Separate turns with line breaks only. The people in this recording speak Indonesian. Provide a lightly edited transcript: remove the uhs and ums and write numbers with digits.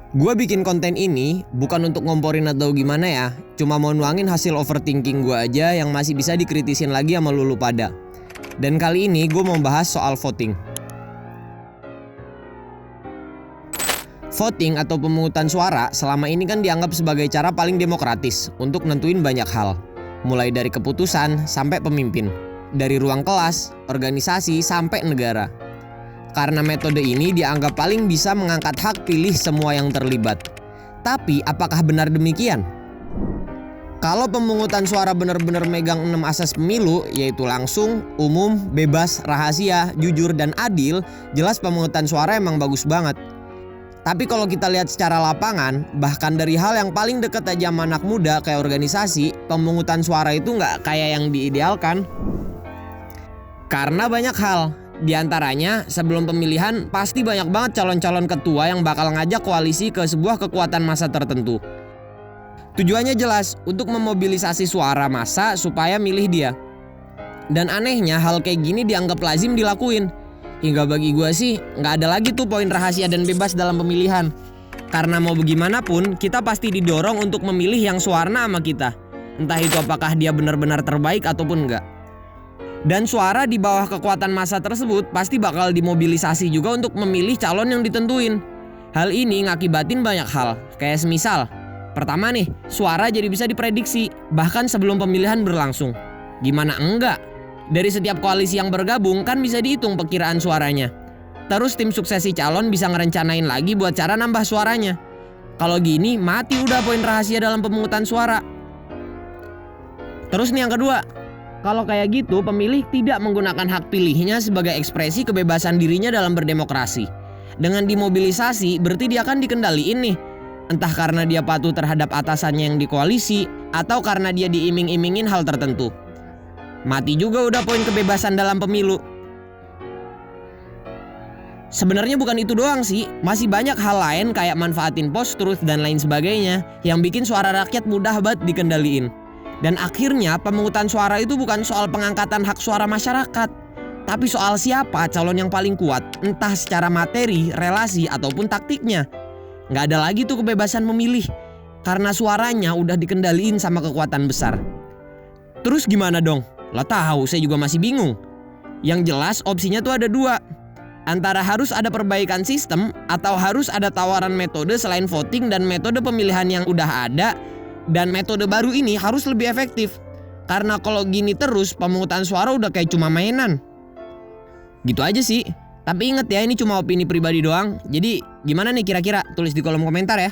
Gue bikin konten ini bukan untuk ngomporin atau gimana ya, cuma mau nuangin hasil overthinking gue aja yang masih bisa dikritisin lagi sama lulu pada. Dan kali ini gue mau bahas soal voting. Voting atau pemungutan suara selama ini kan dianggap sebagai cara paling demokratis untuk nentuin banyak hal. Mulai dari keputusan sampai pemimpin, dari ruang kelas, organisasi sampai negara. Karena metode ini dianggap paling bisa mengangkat hak pilih semua yang terlibat. Tapi apakah benar demikian? Kalau pemungutan suara benar-benar megang 6 asas pemilu, yaitu langsung, umum, bebas, rahasia, jujur, dan adil, jelas pemungutan suara emang bagus banget. Tapi kalau kita lihat secara lapangan, bahkan dari hal yang paling dekat aja sama anak muda kayak organisasi, pemungutan suara itu nggak kayak yang diidealkan. Karena banyak hal. Di antaranya, sebelum pemilihan pasti banyak banget calon-calon ketua yang bakal ngajak koalisi ke sebuah kekuatan massa tertentu. Tujuannya jelas, untuk memobilisasi suara massa supaya milih dia. Dan anehnya hal kayak gini dianggap lazim dilakuin. Hingga bagi gue sih, nggak ada lagi tuh poin rahasia dan bebas dalam pemilihan. Karena mau bagaimanapun, kita pasti didorong untuk memilih yang sewarna sama kita. Entah itu apakah dia benar-benar terbaik ataupun enggak. Dan suara di bawah kekuatan massa tersebut pasti bakal dimobilisasi juga untuk memilih calon yang ditentuin. Hal ini ngakibatin banyak hal, kayak semisal, pertama nih, suara jadi bisa diprediksi, bahkan sebelum pemilihan berlangsung. Gimana enggak? Dari setiap koalisi yang bergabung kan bisa dihitung perkiraan suaranya. Terus tim suksesi calon bisa ngerencanain lagi buat cara nambah suaranya. Kalau gini, mati udah poin rahasia dalam pemungutan suara. Terus nih yang kedua, kalau kayak gitu, pemilih tidak menggunakan hak pilihnya sebagai ekspresi kebebasan dirinya dalam berdemokrasi. Dengan dimobilisasi, berarti dia akan dikendaliin nih. Entah karena dia patuh terhadap atasannya yang di koalisi, atau karena dia diiming-imingin hal tertentu. Mati juga udah poin kebebasan dalam pemilu. Sebenarnya bukan itu doang sih, masih banyak hal lain kayak manfaatin post-truth dan lain sebagainya yang bikin suara rakyat mudah banget dikendaliin. Dan akhirnya pemungutan suara itu bukan soal pengangkatan hak suara masyarakat, tapi soal siapa calon yang paling kuat, entah secara materi, relasi, ataupun taktiknya. Nggak ada lagi tuh kebebasan memilih, karena suaranya udah dikendaliin sama kekuatan besar. Terus gimana dong? Lah tahu, saya juga masih bingung. Yang jelas opsinya tuh ada dua. Antara harus ada perbaikan sistem, atau harus ada tawaran metode selain voting dan metode pemilihan yang udah ada. Dan metode baru ini harus lebih efektif. Karena kalau gini terus, pemungutan suara udah kayak cuma mainan. Gitu aja sih. Tapi inget ya, ini cuma opini pribadi doang. Jadi gimana nih kira-kira? Tulis di kolom komentar ya.